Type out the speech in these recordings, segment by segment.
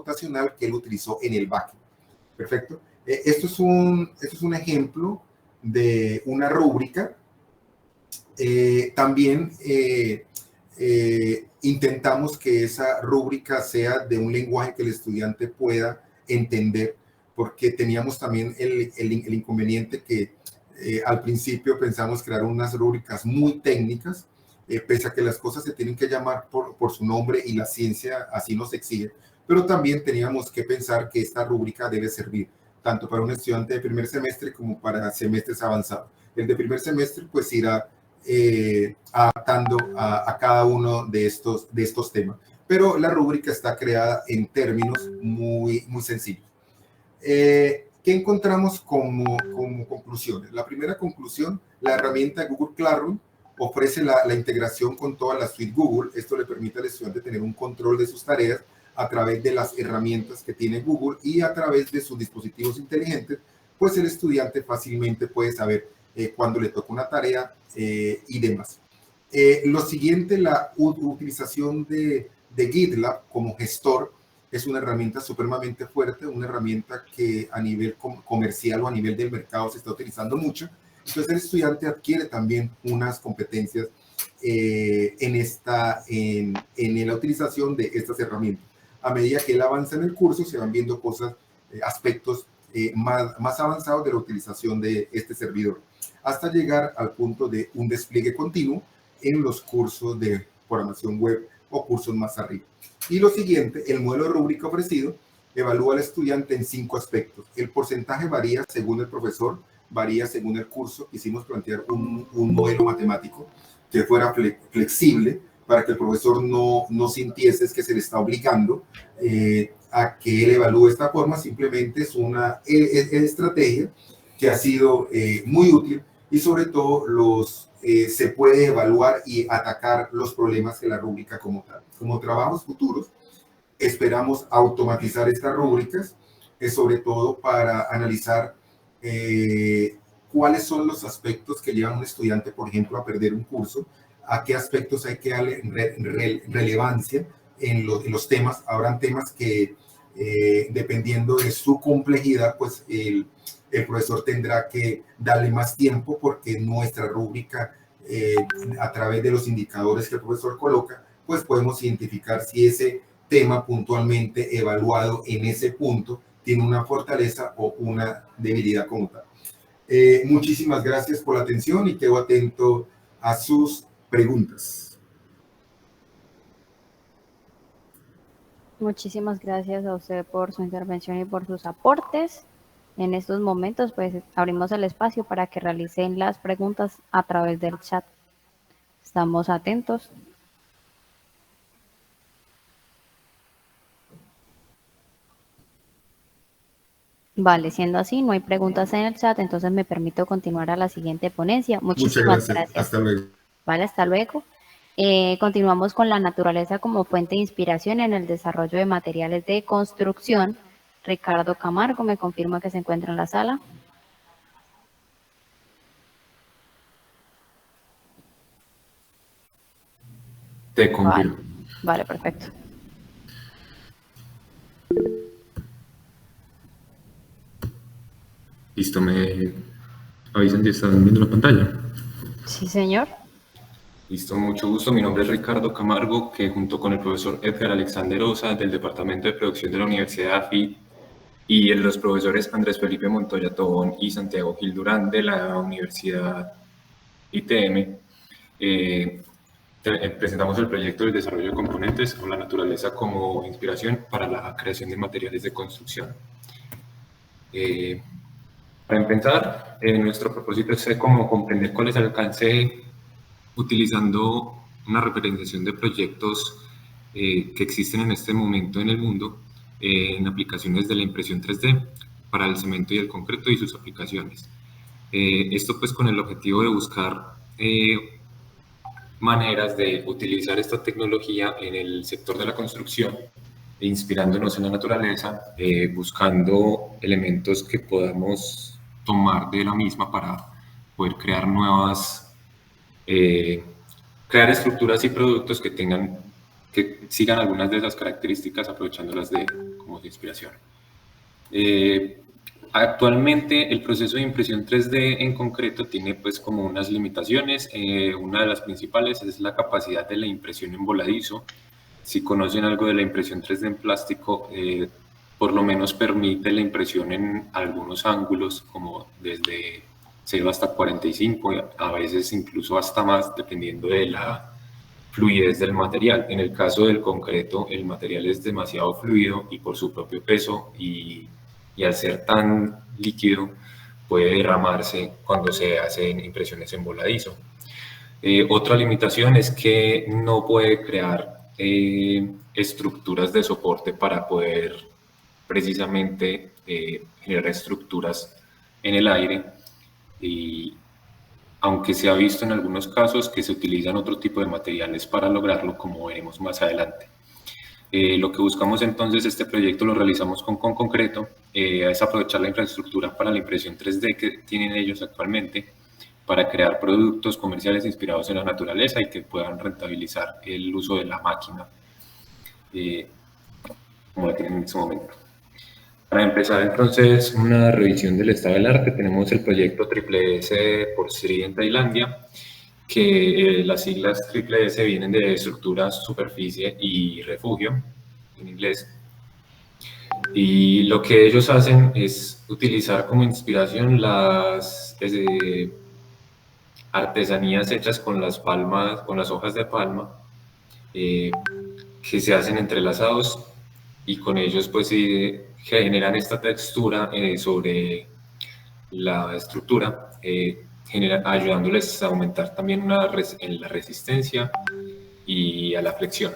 computacional que él utilizó en el backend. Perfecto. Esto es un ejemplo de una rúbrica. También intentamos que esa rúbrica sea de un lenguaje que el estudiante pueda entender, porque teníamos también el inconveniente que al principio pensamos crear unas rúbricas muy técnicas, pese a que las cosas se tienen que llamar por su nombre y la ciencia así nos exige, pero también teníamos que pensar que esta rúbrica debe servir tanto para un estudiante de primer semestre como para semestres avanzados. El de primer semestre pues irá adaptando a cada uno de estos temas, pero la rúbrica está creada en términos muy sencillos. ¿Qué encontramos como conclusiones? La primera conclusión, la herramienta Google Classroom ofrece la integración con toda la suite Google. Esto le permite al estudiante tener un control de sus tareas a través de las herramientas que tiene Google y a través de sus dispositivos inteligentes, pues el estudiante fácilmente puede saber cuando le toca una tarea y demás. Lo siguiente, la utilización de GitLab como gestor es una herramienta supremamente fuerte, una herramienta que a nivel comercial o a nivel del mercado se está utilizando mucho. Entonces el estudiante adquiere también unas competencias en la utilización de estas herramientas. A medida que él avanza en el curso, se van viendo cosas, aspectos más avanzados de la utilización de este servidor, hasta llegar al punto de un despliegue continuo en los cursos de programación web o cursos más arriba. Y lo siguiente, el modelo de rúbrica ofrecido evalúa al estudiante en 5 aspectos. El porcentaje varía según el profesor, varía según el curso. Quisimos plantear un modelo matemático que fuera flexible para que el profesor no sintiese que se le está obligando a que él evalúe de esta forma. Simplemente es una estrategia que ha sido muy útil y sobre todo se puede evaluar y atacar los problemas de la rúbrica como tal. Como trabajos futuros, esperamos automatizar estas rúbricas, sobre todo para analizar cuáles son los aspectos que llevan a un estudiante, por ejemplo, a perder un curso, a qué aspectos hay que darle relevancia en los temas. Habrán temas que, dependiendo de su complejidad, pues el profesor tendrá que darle más tiempo, porque nuestra rúbrica, a través de los indicadores que el profesor coloca, pues podemos identificar si ese tema puntualmente evaluado en ese punto tiene una fortaleza o una debilidad como tal. Muchísimas gracias por la atención y quedo atento a sus preguntas. Muchísimas gracias a usted por su intervención y por sus aportes. En estos momentos, pues, abrimos el espacio para que realicen las preguntas a través del chat. Estamos atentos. Vale, siendo así, no hay preguntas en el chat, entonces me permito continuar a la siguiente ponencia. Muchísimas gracias. Hasta luego. Vale, hasta luego. Continuamos con la naturaleza como fuente de inspiración en el desarrollo de materiales de construcción. Ricardo Camargo me confirma que se encuentra en la sala. Te confirmo. Vale, perfecto. Listo, me avisan si están viendo la pantalla. Sí, señor. Listo, mucho gusto. Mi nombre es Ricardo Camargo, que junto con el profesor Edgar Alexander Osa del Departamento de Producción de la Universidad AFIT y los profesores Andrés Felipe Montoya Tobón y Santiago Gil Durán de la Universidad ITM, presentamos el proyecto del desarrollo de componentes con la naturaleza como inspiración para la creación de materiales de construcción. Para empezar, nuestro propósito es cómo comprender cuál es el alcance utilizando una referenciación de proyectos que existen en este momento en el mundo en aplicaciones de la impresión 3D para el cemento y el concreto y sus aplicaciones. Esto pues con el objetivo de buscar maneras de utilizar esta tecnología en el sector de la construcción, inspirándonos en la naturaleza, buscando elementos que podamos tomar de la misma para poder crear crear estructuras y productos que que sigan algunas de esas características aprovechándolas como de inspiración. Actualmente el proceso de impresión 3D en concreto tiene pues como unas limitaciones. Una de las principales es la capacidad de la impresión en voladizo. Si conocen algo de la impresión 3D en plástico, por lo menos permite la impresión en algunos ángulos, como desde 0 hasta 45, a veces incluso hasta más, dependiendo de la fluidez del material. En el caso del concreto, el material es demasiado fluido y por su propio peso y al ser tan líquido puede derramarse cuando se hacen impresiones en voladizo. Otra limitación es que no puede crear estructuras de soporte para poder precisamente generar estructuras en el aire, y aunque se ha visto en algunos casos que se utilizan otro tipo de materiales para lograrlo, como veremos más adelante. Lo que buscamos entonces, este proyecto lo realizamos con concreto, es aprovechar la infraestructura para la impresión 3D que tienen ellos actualmente para crear productos comerciales inspirados en la naturaleza y que puedan rentabilizar el uso de la máquina, como la tienen en este momento. Para empezar entonces una revisión del estado del arte, tenemos el proyecto Triple S por Sri en Tailandia, que las siglas Triple S vienen de estructura, superficie y refugio en inglés. Y lo que ellos hacen es utilizar como inspiración las artesanías hechas con las palmas, con las hojas de palma, que se hacen entrelazados, y con ellos pues generan esta textura sobre la estructura, ayudándoles a aumentar también en la resistencia y a la flexión.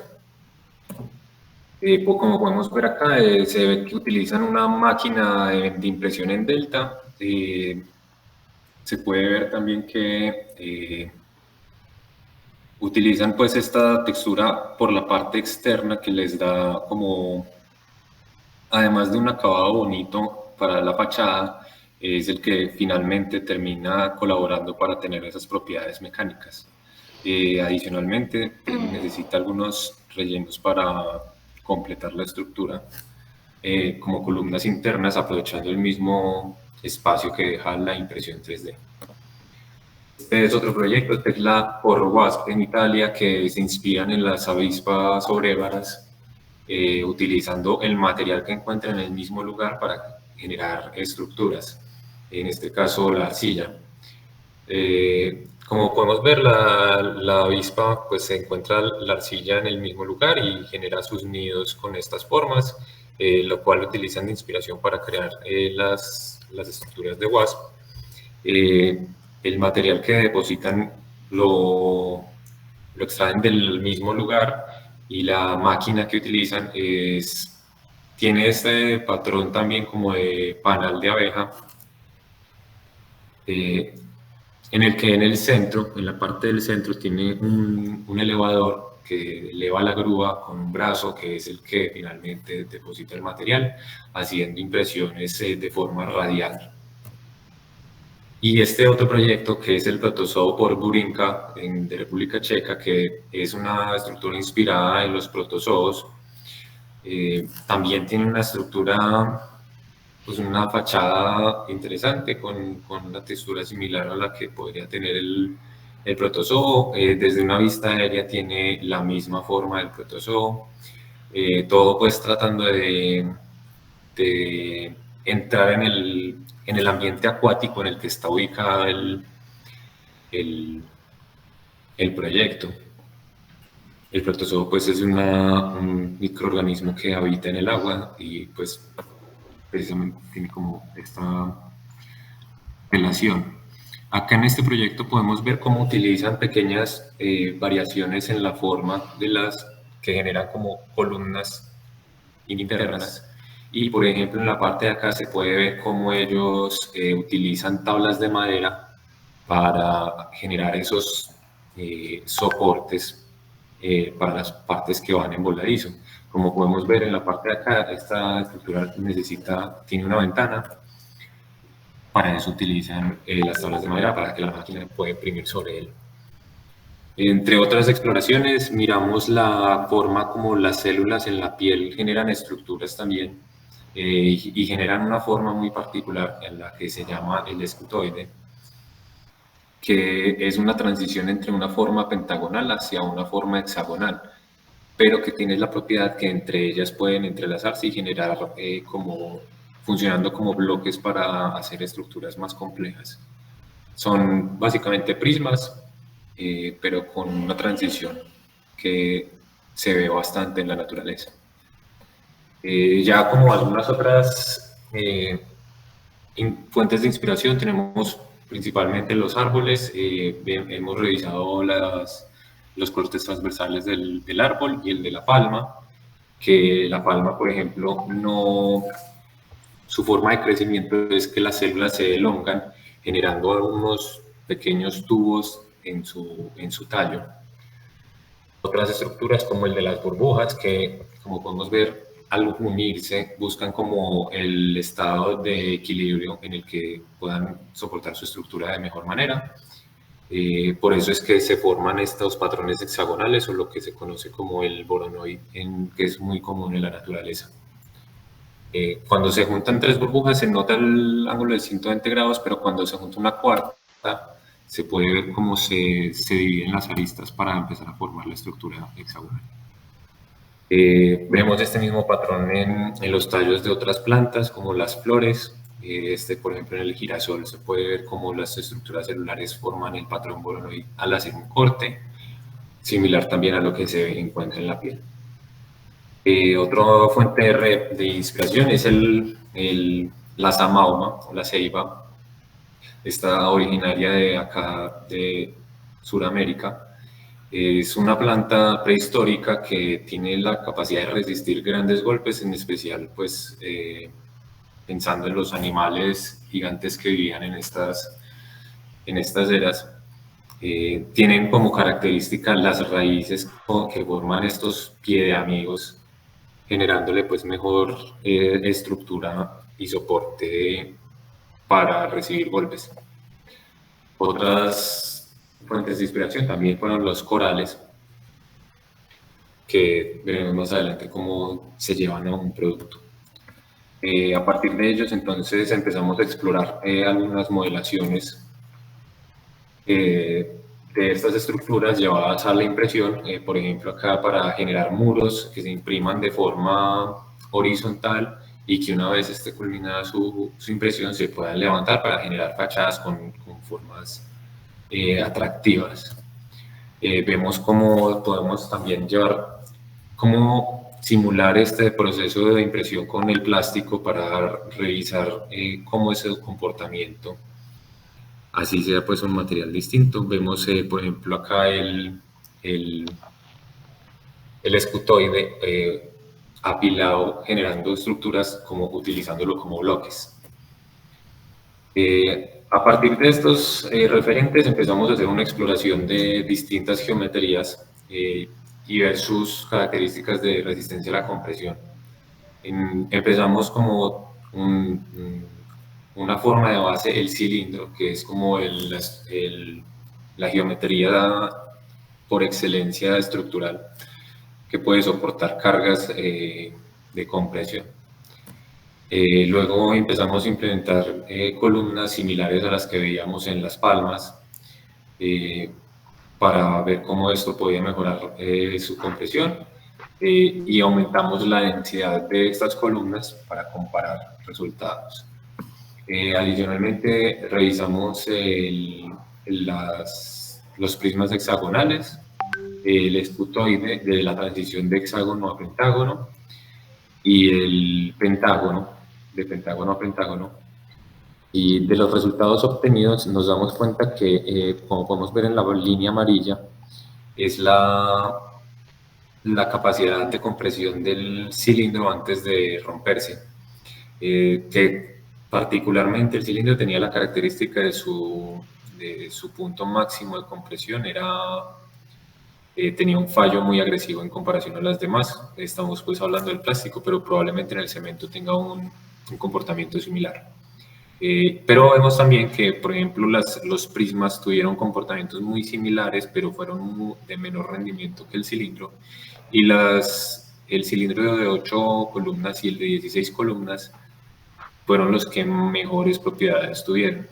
Como podemos ver acá, se ve que utilizan una máquina de impresión en delta. Se puede ver también que utilizan pues esta textura por la parte externa, que les da como, además de un acabado bonito para la fachada, es el que finalmente termina colaborando para tener esas propiedades mecánicas. Adicionalmente, necesita algunos rellenos para completar la estructura, como columnas internas, aprovechando el mismo espacio que deja la impresión 3D. Este es otro proyecto, este es la por Wasp en Italia, que se inspiran en las avispas obrevaras, utilizando el material que encuentran en el mismo lugar para generar estructuras, en este caso la arcilla. Como podemos ver, la avispa pues se encuentra la arcilla en el mismo lugar y genera sus nidos con estas formas, lo cual utilizan de inspiración para crear las estructuras de Wasp. El material que depositan lo extraen del mismo lugar, y la máquina que utilizan tiene este patrón también como de panal de abeja, en el que en el centro, en la parte del centro, tiene un elevador que eleva la grúa con un brazo, que es el que finalmente deposita el material, haciendo impresiones de forma radial. Y este otro proyecto, que es el Protozoo por Burinka de República Checa, que es una estructura inspirada en los protozoos, también tiene una estructura, pues una fachada interesante con una textura similar a la que podría tener el protozoo. Desde una vista aérea tiene la misma forma del protozoo, todo pues tratando de entrar en el ambiente acuático en el que está ubicado el proyecto. El protozoo pues es un microorganismo que habita en el agua y pues precisamente tiene como esta relación. Acá en este proyecto podemos ver cómo utilizan pequeñas variaciones en la forma de las que generan como columnas internas. Y por ejemplo en la parte de acá se puede ver cómo ellos utilizan tablas de madera para generar esos soportes para las partes que van en voladizo. Como podemos ver en la parte de acá, esta estructura tiene una ventana. Para eso utilizan las tablas de madera para que la máquina pueda imprimir sobre él. Entre otras exploraciones, miramos la forma como las células en la piel generan estructuras también y generan una forma muy particular en la que se llama el escutoide, que es una transición entre una forma pentagonal hacia una forma hexagonal, pero que tiene la propiedad que entre ellas pueden entrelazarse y generar funcionando como bloques para hacer estructuras más complejas. Son básicamente prismas, pero con una transición que se ve bastante en la naturaleza. Ya como algunas otras fuentes de inspiración tenemos principalmente los árboles. Hemos revisado los cortes transversales del árbol y el de la palma, que la palma, por ejemplo, su forma de crecimiento es que las células se elongan generando unos pequeños tubos en su tallo. Otras estructuras como el de las burbujas, que como podemos ver, al unirse buscan como el estado de equilibrio en el que puedan soportar su estructura de mejor manera. Por eso es que se forman estos patrones hexagonales o lo que se conoce como el Voronoi, que es muy común en la naturaleza. Cuando se juntan tres burbujas se nota el ángulo de 120 grados, pero cuando se junta una cuarta se puede ver cómo se dividen las aristas para empezar a formar la estructura hexagonal. Vemos este mismo patrón en los tallos de otras plantas, como las flores. Por ejemplo, en el girasol se puede ver cómo las estructuras celulares forman el patrón Voronoi al hacer un corte, similar también a lo que se encuentra en la piel. Otra fuente de inspiración es la samauma o la ceiba. Está originaria de acá, de Sudamérica. Es una planta prehistórica que tiene la capacidad de resistir grandes golpes, en especial pues pensando en los animales gigantes que vivían en estas eras. Tienen como característica las raíces que forman estos piedeamigos, generándole pues mejor estructura y soporte para recibir golpes. Otras fuentes de inspiración también fueron los corales, que veremos más adelante cómo se llevan a un producto. A partir de ellos entonces empezamos a explorar algunas modelaciones de estas estructuras llevadas a la impresión, por ejemplo acá para generar muros que se impriman de forma horizontal y que una vez esté culminada su impresión se puedan levantar para generar fachadas con formas atractivas. Vemos cómo podemos también cómo simular este proceso de impresión con el plástico para revisar cómo es el comportamiento, así sea pues un material distinto. Vemos por ejemplo acá el escutoide apilado, generando estructuras utilizándolo como bloques. A partir de estos referentes empezamos a hacer una exploración de distintas geometrías y ver sus características de resistencia a la compresión. Empezamos como una forma de base, el cilindro, que es como la geometría por excelencia estructural, que puede soportar cargas de compresión. Luego empezamos a implementar columnas similares a las que veíamos en las palmas para ver cómo esto podía mejorar su compresión y aumentamos la densidad de estas columnas para comparar resultados. Adicionalmente revisamos los prismas hexagonales, el escutoide de la transición de hexágono a pentágono y el pentágono, de pentágono a pentágono. Y de los resultados obtenidos nos damos cuenta que, como podemos ver en la línea amarilla, es la capacidad de compresión del cilindro antes de romperse, que particularmente el cilindro tenía la característica de su punto máximo de compresión, tenía un fallo muy agresivo en comparación a las demás. Estamos pues hablando del plástico, pero probablemente en el cemento tenga un comportamiento similar. Pero vemos también que, por ejemplo, los prismas tuvieron comportamientos muy similares, pero fueron de menor rendimiento que el cilindro. Y el cilindro de 8 columnas y el de 16 columnas fueron los que mejores propiedades tuvieron.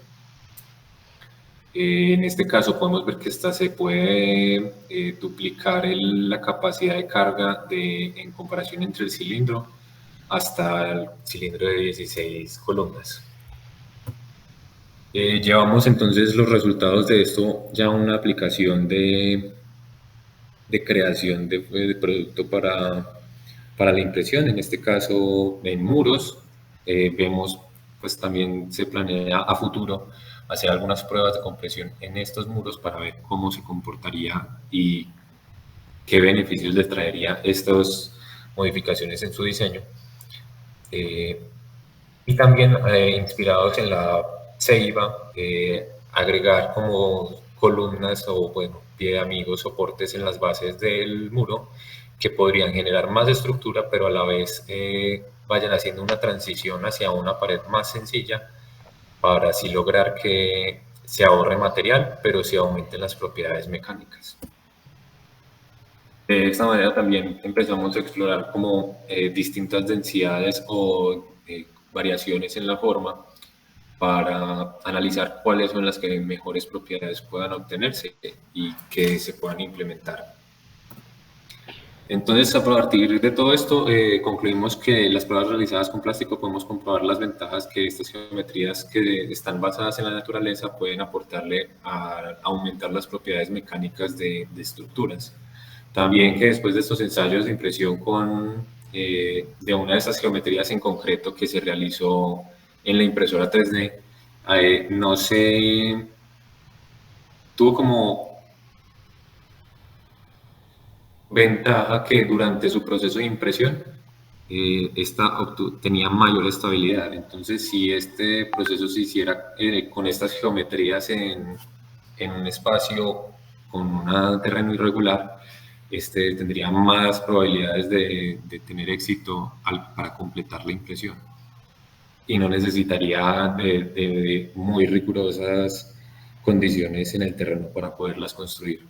En este caso podemos ver que se puede duplicar la capacidad de carga en comparación entre el cilindro hasta el cilindro de 16 columnas. Llevamos entonces los resultados de esto ya a una aplicación de creación de producto para la impresión, en este caso en muros. Vemos, pues también se planea a futuro hacer algunas pruebas de compresión en estos muros para ver cómo se comportaría y qué beneficios les traería estas modificaciones en su diseño. Y también inspirados en la ceiba, agregar como columnas o, bueno, pie de amigos, soportes en las bases del muro que podrían generar más estructura, pero a la vez vayan haciendo una transición hacia una pared más sencilla para así lograr que se ahorre material, pero se aumenten las propiedades mecánicas. De esta manera también empezamos a explorar como distintas densidades o variaciones en la forma para analizar cuáles son las que mejores propiedades puedan obtenerse y que se puedan implementar. Entonces, a partir de todo esto, concluimos que las pruebas realizadas con plástico podemos comprobar las ventajas que estas geometrías que están basadas en la naturaleza pueden aportarle a aumentar las propiedades mecánicas de estructuras. También que después de estos ensayos de impresión de una de estas geometrías en concreto que se realizó en la impresora 3D, no se tuvo como ventaja que durante su proceso de impresión tenía mayor estabilidad. Entonces, si este proceso se hiciera con estas geometrías en un espacio con un terreno irregular, tendría más probabilidades de tener éxito para completar la impresión y no necesitaría de muy rigurosas condiciones en el terreno para poderlas construir.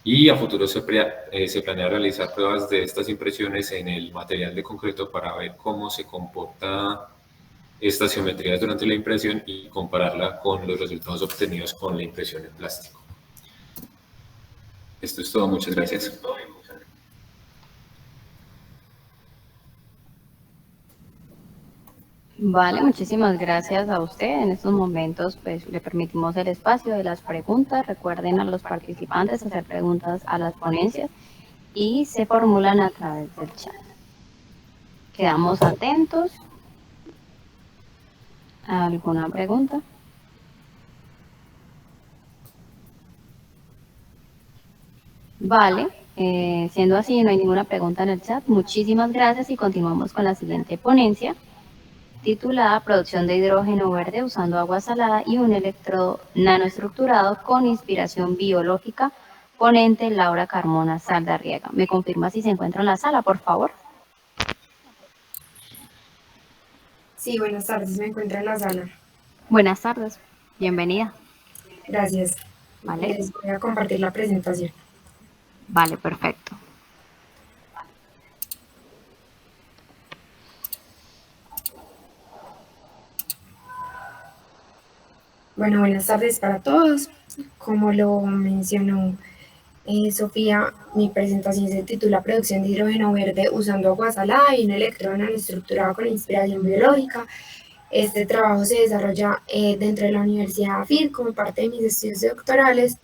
Y a futuro se planea realizar pruebas de estas impresiones en el material de concreto para ver cómo se comporta estas geometrías durante la impresión y compararla con los resultados obtenidos con la impresión en plástico. Esto es todo, muchas gracias. Vale, muchísimas gracias a usted. En estos momentos, pues, le permitimos el espacio de las preguntas. Recuerden a los participantes hacer preguntas a las ponencias y se formulan a través del chat. Quedamos atentos. ¿Alguna pregunta? Vale, siendo así, no hay ninguna pregunta en el chat. Muchísimas gracias y continuamos con la siguiente ponencia, titulada Producción de hidrógeno verde usando agua salada y un electrodo nanoestructurado con inspiración biológica. Ponente Laura Carmona Saldarriaga. ¿Me confirma si se encuentra en la sala, por favor? Sí, buenas tardes, me encuentro en la sala. Buenas tardes, bienvenida. Gracias. Vale. Les voy a compartir la presentación. Vale, perfecto. Bueno, buenas tardes para todos. Como lo mencionó Sofía, mi presentación se titula Producción de hidrógeno verde usando agua salada y un electrodo nanoestructurado con inspiración biológica. Este trabajo se desarrolla dentro de la Universidad AFID como parte de mis estudios doctorales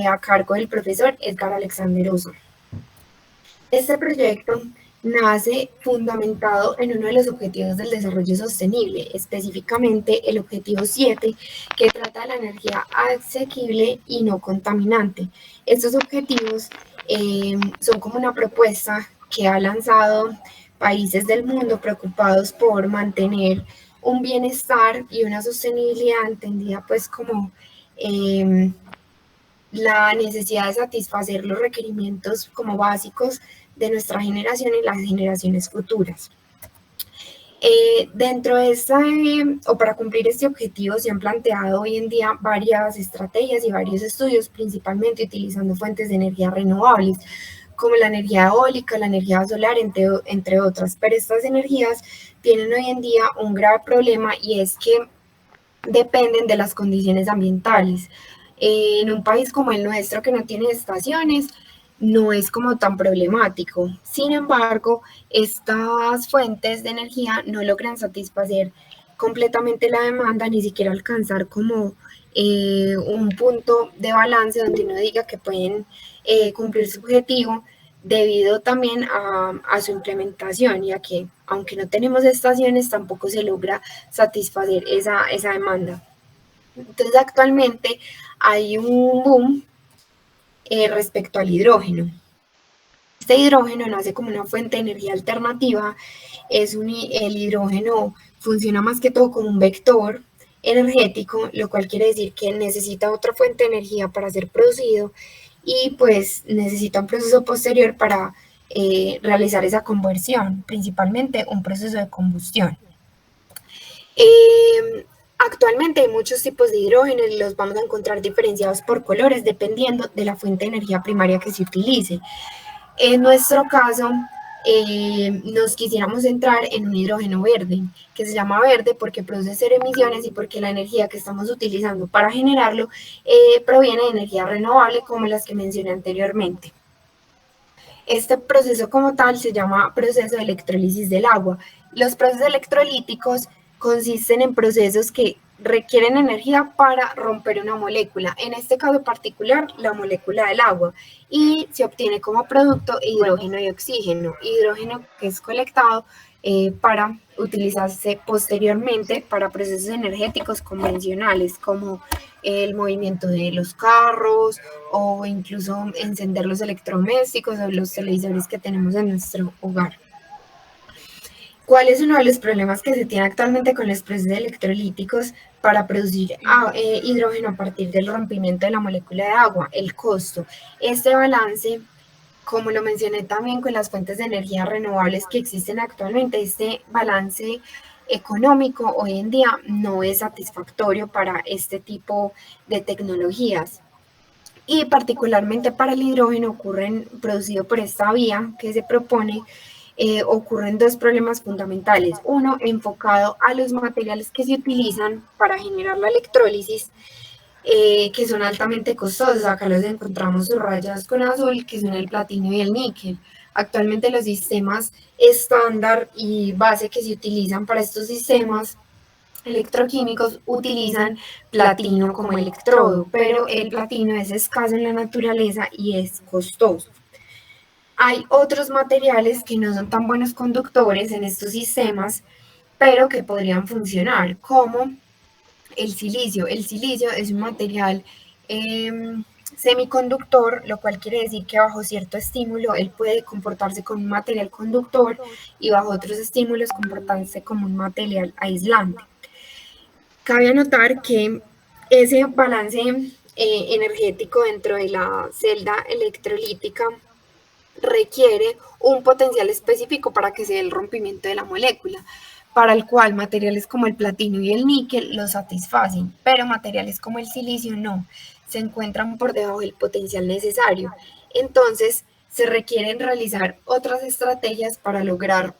a cargo del profesor Edgar Alexander Osa. Este proyecto nace fundamentado en uno de los objetivos del desarrollo sostenible, específicamente el objetivo 7, que trata de la energía asequible y no contaminante. Estos objetivos son como una propuesta que ha lanzado países del mundo preocupados por mantener un bienestar y una sostenibilidad entendida pues como la necesidad de satisfacer los requerimientos como básicos de nuestra generación y las generaciones futuras. Dentro de o para cumplir este objetivo se han planteado hoy en día varias estrategias y varios estudios, principalmente utilizando fuentes de energía renovables, como la energía eólica, la energía solar, entre otras. Pero estas energías tienen hoy en día un grave problema, y es que dependen de las condiciones ambientales. En un país como el nuestro, que no tiene estaciones, no es como tan problemático. Sin embargo, estas fuentes de energía no logran satisfacer completamente la demanda, ni siquiera alcanzar como un punto de balance donde uno diga que pueden cumplir su objetivo, debido también a su implementación, ya que aunque no tenemos estaciones, tampoco se logra satisfacer esa demanda. Entonces, actualmente hay un boom respecto al hidrógeno. Este hidrógeno nace como una fuente de energía alternativa. El hidrógeno funciona más que todo como un vector energético, lo cual quiere decir que necesita otra fuente de energía para ser producido, y pues necesita un proceso posterior para realizar esa conversión, principalmente un proceso de combustión. Actualmente hay muchos tipos de hidrógeno y los vamos a encontrar diferenciados por colores dependiendo de la fuente de energía primaria que se utilice. En nuestro caso, nos quisiéramos centrar en un hidrógeno verde, que se llama verde porque produce cero emisiones y porque la energía que estamos utilizando para generarlo proviene de energía renovable, como las que mencioné anteriormente. Este proceso como tal se llama proceso de electrólisis del agua. Los procesos electrolíticos consisten en procesos que requieren energía para romper una molécula, en este caso particular la molécula del agua, y se obtiene como producto hidrógeno y oxígeno, hidrógeno que es colectado para utilizarse posteriormente para procesos energéticos convencionales, como el movimiento de los carros o incluso encender los electrodomésticos o los televisores que tenemos en nuestro hogar. ¿Cuál es uno de los problemas que se tiene actualmente con los procesos electrolíticos para producir hidrógeno a partir del rompimiento de la molécula de agua? El costo. Este balance, como lo mencioné también con las fuentes de energía renovables que existen actualmente, este balance económico hoy en día no es satisfactorio para este tipo de tecnologías. Y particularmente para el hidrógeno producido por esta vía que se propone, ocurren dos problemas fundamentales. Uno, enfocado a los materiales que se utilizan para generar la electrólisis, que son altamente costosos. Acá los encontramos subrayados con azul, que son el platino y el níquel. Actualmente los sistemas estándar y base que se utilizan para estos sistemas electroquímicos utilizan platino como electrodo, pero el platino es escaso en la naturaleza y es costoso. Hay otros materiales que no son tan buenos conductores en estos sistemas, pero que podrían funcionar, como el silicio. El silicio es un material semiconductor, lo cual quiere decir que bajo cierto estímulo él puede comportarse como un material conductor y bajo otros estímulos comportarse como un material aislante. Cabe anotar que ese balance energético dentro de la celda electrolítica requiere un potencial específico para que se dé el rompimiento de la molécula, para el cual materiales como el platino y el níquel lo satisfacen, pero materiales como el silicio no, se encuentran por debajo del potencial necesario. Entonces, se requieren realizar otras estrategias para lograr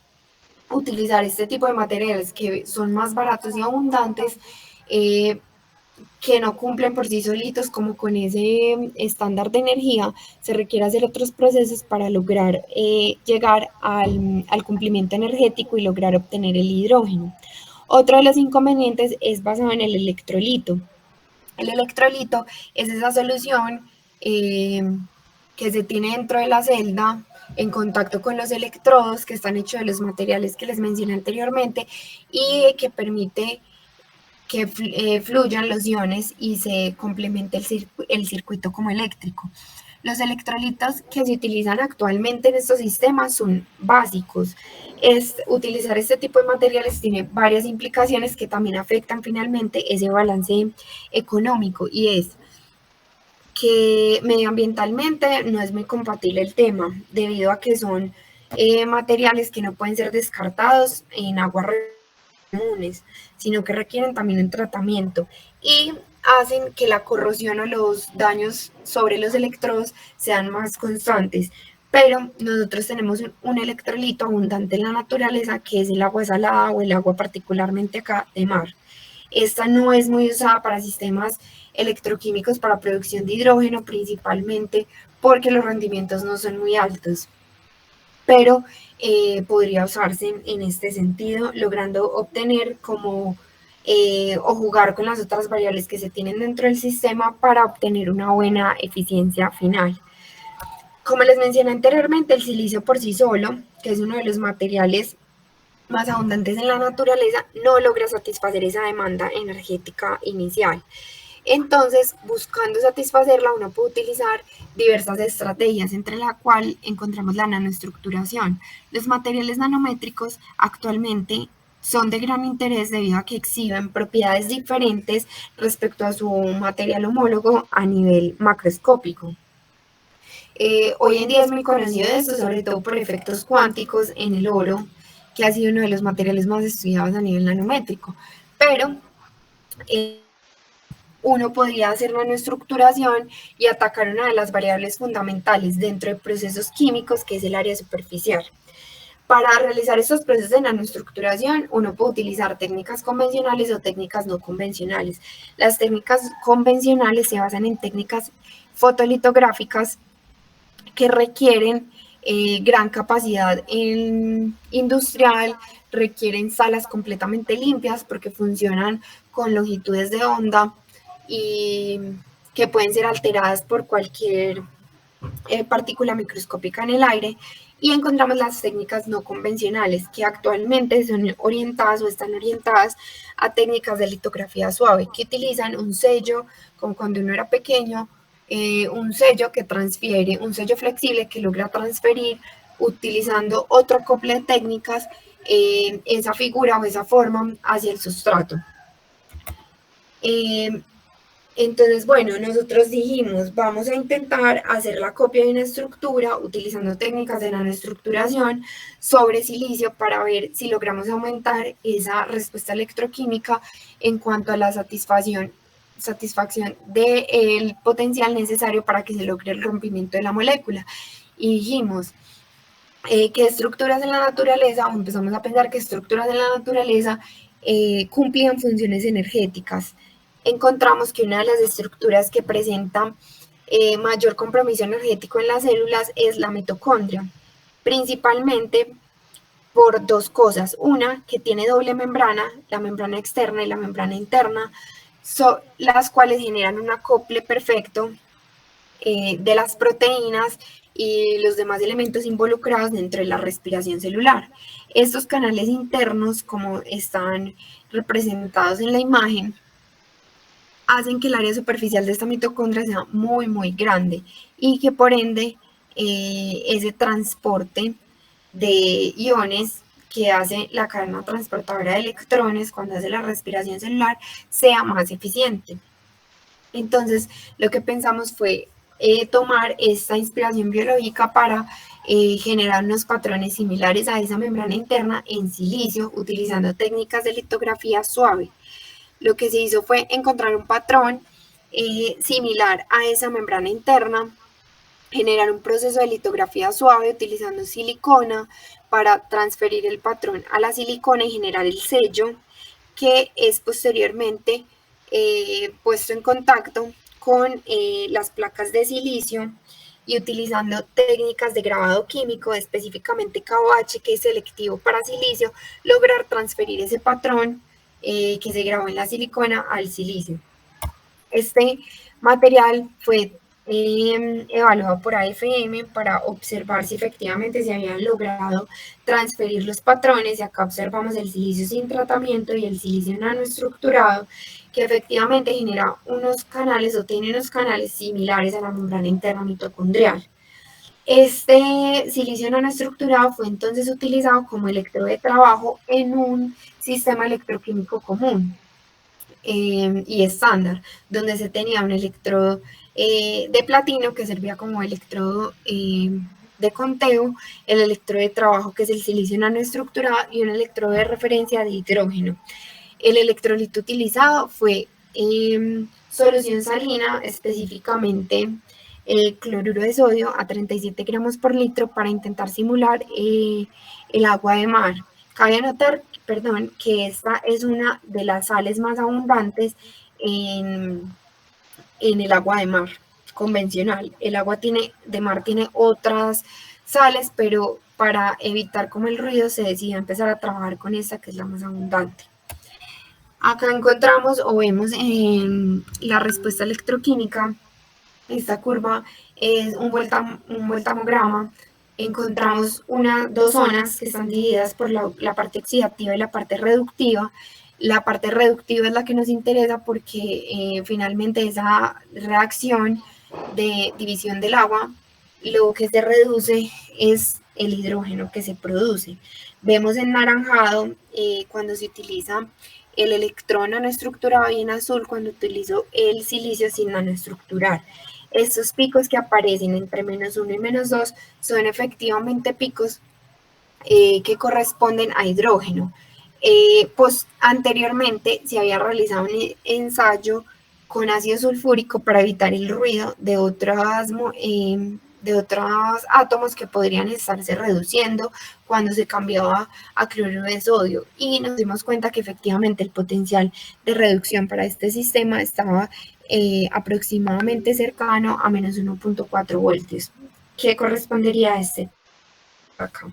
utilizar este tipo de materiales que son más baratos y abundantes, que no cumplen por sí solitos como con ese estándar de energía. Se requiere hacer otros procesos para lograr llegar al cumplimiento energético y lograr obtener el hidrógeno. Otro de los inconvenientes es basado en el electrolito. El electrolito es esa solución que se tiene dentro de la celda en contacto con los electrodos que están hechos de los materiales que les mencioné anteriormente y que permite que fluyan los iones y se complemente el circuito como eléctrico. Los electrolitos que se utilizan actualmente en estos sistemas son básicos. Utilizar este tipo de materiales tiene varias implicaciones que también afectan finalmente ese balance económico, y es que medioambientalmente no es muy compatible el tema, debido a que son materiales que no pueden ser descartados en aguas comunes, sino que requieren también un tratamiento y hacen que la corrosión o los daños sobre los electrodos sean más constantes. Pero nosotros tenemos un electrolito abundante en la naturaleza, que es el agua salada o el agua particularmente acá de mar. Esta no es muy usada para sistemas electroquímicos para producción de hidrógeno, principalmente porque los rendimientos no son muy altos, pero podría usarse en este sentido, logrando obtener como o jugar con las otras variables que se tienen dentro del sistema para obtener una buena eficiencia final. Como les mencioné anteriormente, el silicio por sí solo, que es uno de los materiales más abundantes en la naturaleza, no logra satisfacer esa demanda energética inicial. Entonces, buscando satisfacerla, uno puede utilizar diversas estrategias, entre las cuales encontramos la nanoestructuración. Los materiales nanométricos actualmente son de gran interés debido a que exhiben propiedades diferentes respecto a su material homólogo a nivel macroscópico. Hoy en día es muy conocido esto, sobre todo por efectos cuánticos en el oro, que ha sido uno de los materiales más estudiados a nivel nanométrico, pero uno podría hacer nanoestructuración y atacar una de las variables fundamentales dentro de procesos químicos, que es el área superficial. Para realizar estos procesos de nanoestructuración, uno puede utilizar técnicas convencionales o técnicas no convencionales. Las técnicas convencionales se basan en técnicas fotolitográficas que requieren gran capacidad industrial, requieren salas completamente limpias porque funcionan con longitudes de onda y que pueden ser alteradas por cualquier partícula microscópica en el aire. Y encontramos las técnicas no convencionales, que actualmente son orientadas o están orientadas a técnicas de litografía suave, que utilizan un sello, como cuando uno era pequeño, un sello que transfiere, un sello flexible que logra transferir, utilizando otro acople de técnicas, esa figura o esa forma hacia el sustrato. Entonces, bueno, nosotros dijimos, vamos a intentar hacer la copia de una estructura utilizando técnicas de nanoestructuración sobre silicio para ver si logramos aumentar esa respuesta electroquímica en cuanto a la satisfacción del potencial necesario para que se logre el rompimiento de la molécula. Y dijimos, ¿qué estructuras en la naturaleza? O empezamos a pensar que estructuras en la naturaleza cumplían funciones energéticas. Encontramos que una de las estructuras que presentan mayor compromiso energético en las células es la mitocondria, principalmente por dos cosas. Una, que tiene doble membrana, la membrana externa y la membrana interna, las cuales generan un acople perfecto de las proteínas y los demás elementos involucrados dentro de la respiración celular. Estos canales internos, como están representados en la imagen, hacen que el área superficial de esta mitocondria sea muy, muy grande y que por ende ese transporte de iones que hace la cadena transportadora de electrones cuando hace la respiración celular sea más eficiente. Entonces, lo que pensamos fue tomar esta inspiración biológica para generar unos patrones similares a esa membrana interna en silicio, utilizando técnicas de litografía suave. Lo que se hizo fue encontrar un patrón similar a esa membrana interna, generar un proceso de litografía suave utilizando silicona para transferir el patrón a la silicona y generar el sello, que es posteriormente puesto en contacto con las placas de silicio y utilizando técnicas de grabado químico, específicamente KOH, que es selectivo para silicio, lograr transferir ese patrón que se grabó en la silicona al silicio. Este material fue evaluado por AFM para observar si efectivamente se habían logrado transferir los patrones, y acá observamos el silicio sin tratamiento y el silicio nanoestructurado, que efectivamente genera unos canales o tiene unos canales similares a la membrana interna mitocondrial. Este silicio nanoestructurado fue entonces utilizado como electrodo de trabajo en un sistema electroquímico común y estándar, donde se tenía un electrodo de platino que servía como electrodo de conteo, el electrodo de trabajo, que es el silicio nanoestructurado, y un electrodo de referencia de hidrógeno. El electrolito utilizado fue solución salina, específicamente cloruro de sodio a 37 gramos por litro, para intentar simular el agua de mar. Cabe anotar, perdón, que esta es una de las sales más abundantes en el agua de mar convencional. El agua de mar tiene otras sales, pero para evitar como el ruido se decidió empezar a trabajar con esta, que es la más abundante. Acá encontramos o vemos en la respuesta electroquímica, esta curva es un voltammograma. Encontramos dos zonas que están divididas por la parte oxidativa y la parte reductiva. La parte reductiva es la que nos interesa porque finalmente esa reacción de división del agua, lo que se reduce es el hidrógeno que se produce. Vemos en naranjado cuando se utiliza el electrón nanoestructurado y en azul cuando utilizo el silicio sin nanoestructurar. Estos picos que aparecen entre -1 y -2 son efectivamente picos que corresponden a hidrógeno. Pues anteriormente se había realizado un ensayo con ácido sulfúrico para evitar el ruido de otros átomos que podrían estarse reduciendo cuando se cambiaba a cloruro de sodio, y nos dimos cuenta que efectivamente el potencial de reducción para este sistema estaba aproximadamente cercano a -1.4 voltios, que correspondería a este acá.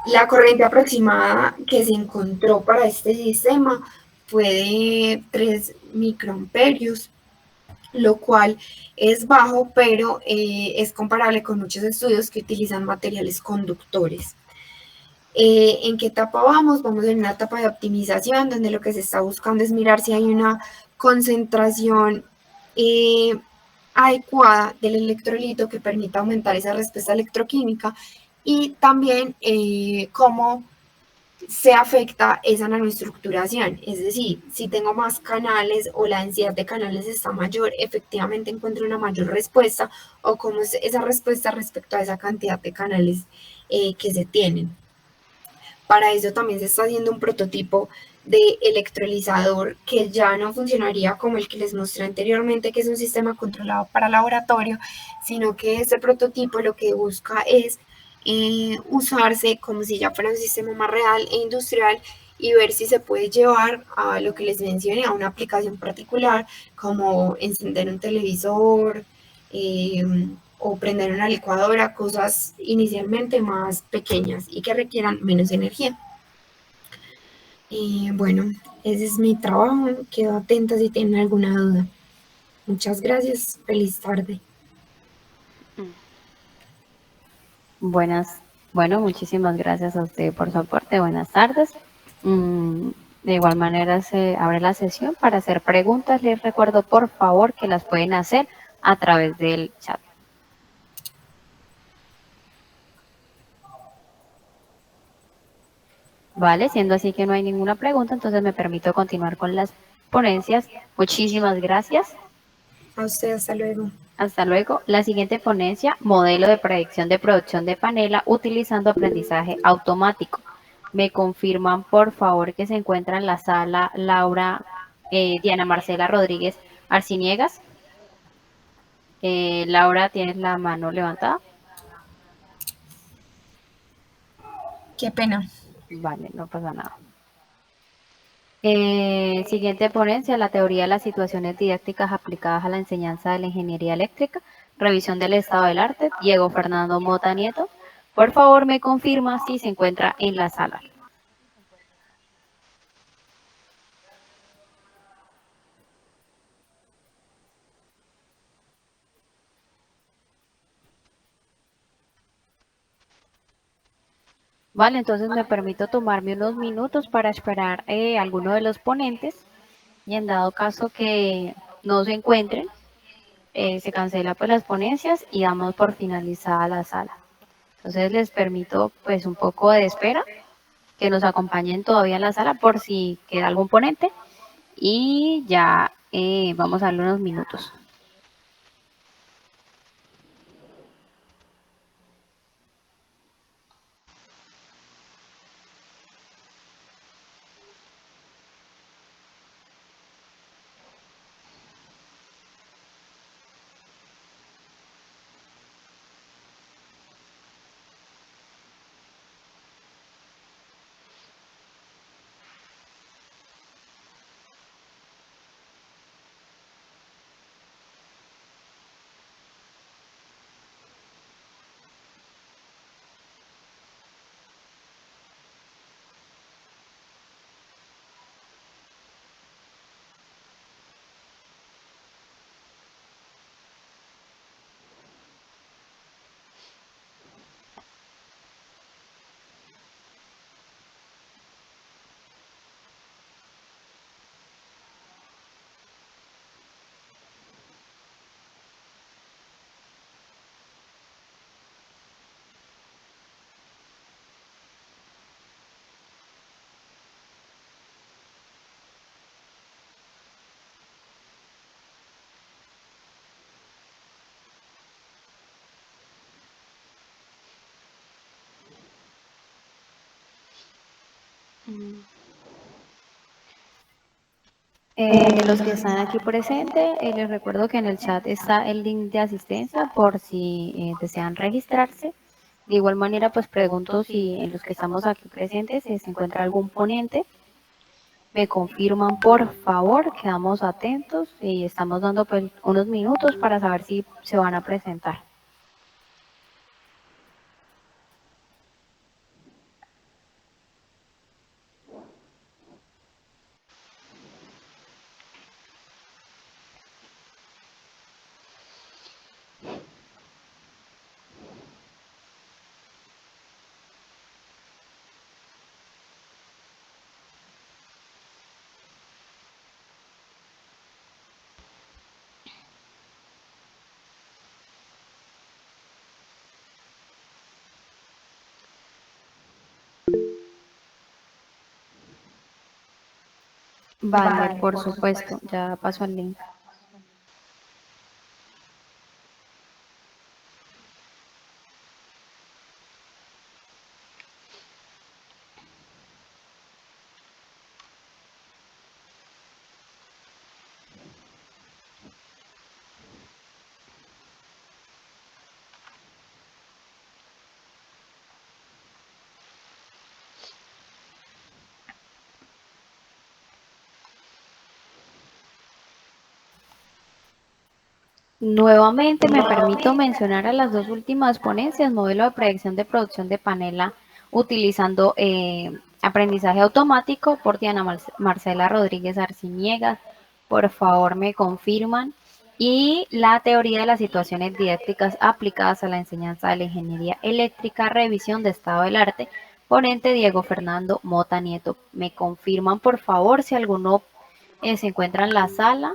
La corriente aproximada que se encontró para este sistema fue de 3 microamperios, lo cual es bajo, pero es comparable con muchos estudios que utilizan materiales conductores. ¿En qué etapa vamos? Vamos en una etapa de optimización, donde lo que se está buscando es mirar si hay una concentración adecuada del electrolito que permita aumentar esa respuesta electroquímica, y también cómo se afecta esa nanoestructuración. Es decir, si tengo más canales o la densidad de canales está mayor, efectivamente encuentro una mayor respuesta, o cómo es esa respuesta respecto a esa cantidad de canales que se tienen. Para eso también se está haciendo un prototipo de electrolizador que ya no funcionaría como el que les mostré anteriormente, que es un sistema controlado para laboratorio, sino que este prototipo lo que busca es usarse como si ya fuera un sistema más real e industrial, y ver si se puede llevar a lo que les mencioné, a una aplicación particular, como encender un televisor o prender una licuadora, cosas inicialmente más pequeñas y que requieran menos energía. Bueno, ese es mi trabajo. Quedo atenta si tienen alguna duda. Muchas gracias. Feliz tarde. Bueno, muchísimas gracias a usted por su aporte. Buenas tardes. De igual manera se abre la sesión para hacer preguntas. Les recuerdo, por favor, que las pueden hacer a través del chat. Vale, siendo así que no hay ninguna pregunta, entonces me permito continuar con las ponencias. Muchísimas gracias. A usted, hasta luego. Hasta luego. La siguiente ponencia, modelo de predicción de producción de panela utilizando aprendizaje automático. Me confirman, por favor, que se encuentra en la sala Laura, Diana Marcela Rodríguez Arciniegas. Laura, ¿tienes la mano levantada? Qué pena. Vale, no pasa nada. Siguiente ponencia, la teoría de las situaciones didácticas aplicadas a la enseñanza de la ingeniería eléctrica, revisión del estado del arte, Diego Fernando Mota Nieto. Por favor, me confirma si se encuentra en la sala. Vale, entonces me permito tomarme unos minutos para esperar a alguno de los ponentes, y en dado caso que no se encuentren, se cancela pues las ponencias y damos por finalizada la sala. Entonces les permito pues un poco de espera, que nos acompañen todavía en la sala por si queda algún ponente, y ya vamos a darle unos minutos. Los que están aquí presentes, les recuerdo que en el chat está el link de asistencia por si desean registrarse. De igual manera, pues pregunto si en los que estamos aquí presentes se encuentra algún ponente. Me confirman, por favor, quedamos atentos y estamos dando pues unos minutos para saber si se van a presentar. Vale, por supuesto, ya paso el link. Nuevamente me permito mencionar a las dos últimas ponencias, modelo de predicción de producción de panela utilizando aprendizaje automático por Diana Marcela Rodríguez Arciniegas. Por favor, me confirman. Y la teoría de las situaciones didácticas aplicadas a la enseñanza de la ingeniería eléctrica, revisión de estado del arte, ponente Diego Fernando Mota Nieto. Me confirman, por favor, si alguno se encuentra en la sala.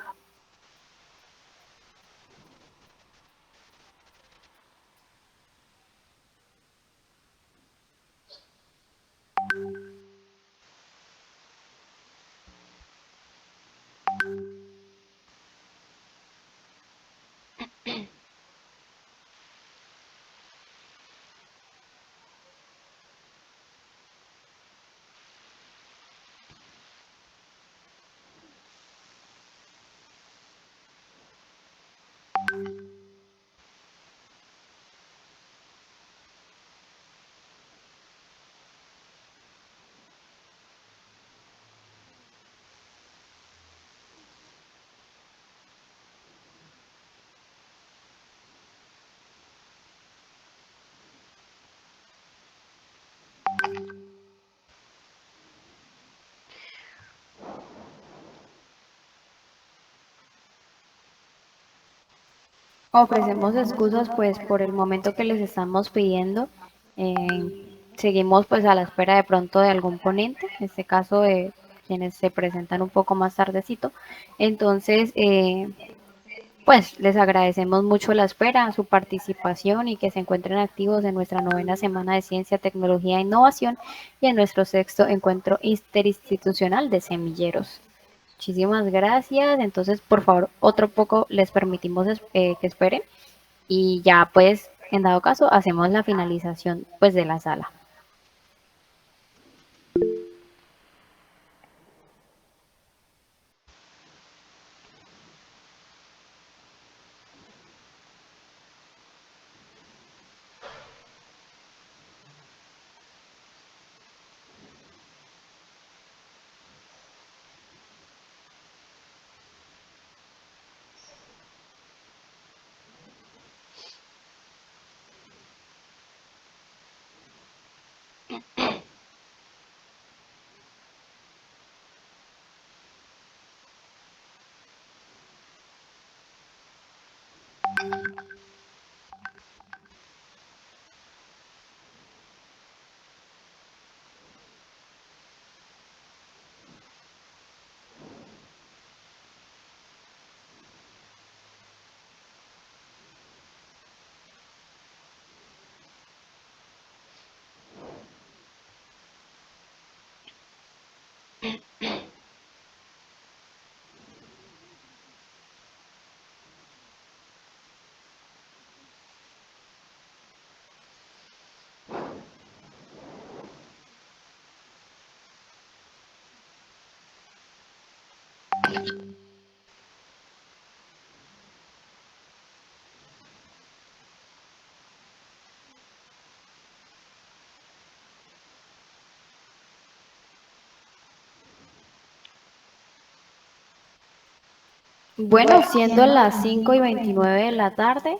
Ofrecemos excusas pues por el momento que les estamos pidiendo. Seguimos pues a la espera de pronto de algún ponente, en este caso de quienes se presentan un poco más tardecito. Entonces, pues les agradecemos mucho la espera, su participación y que se encuentren activos en nuestra novena semana de Ciencia, Tecnología e Innovación y en nuestro sexto encuentro interinstitucional de semilleros. Muchísimas gracias. Entonces, por favor, otro poco les permitimos que esperen y ya pues, en dado caso, hacemos la finalización pues de la sala. Bueno, siendo las 5:29 de la tarde,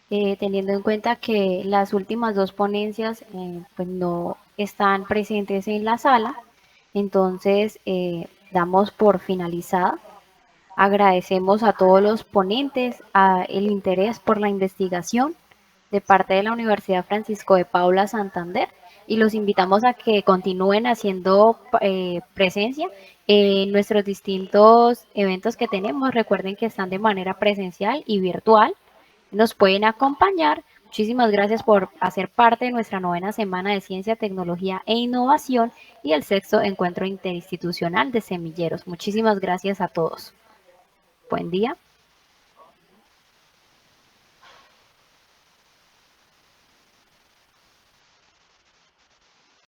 teniendo en cuenta que las últimas dos ponencias pues no están presentes en la sala, entonces damos por finalizada. Agradecemos a todos los ponentes el interés por la investigación de parte de la Universidad Francisco de Paula Santander y los invitamos a que continúen haciendo presencia en nuestros distintos eventos que tenemos. Recuerden que están de manera presencial y virtual. Nos pueden acompañar. Muchísimas gracias por hacer parte de nuestra 9ª semana de Ciencia, Tecnología e Innovación y el 6º Encuentro Interinstitucional de Semilleros. Muchísimas gracias a todos. Buen día.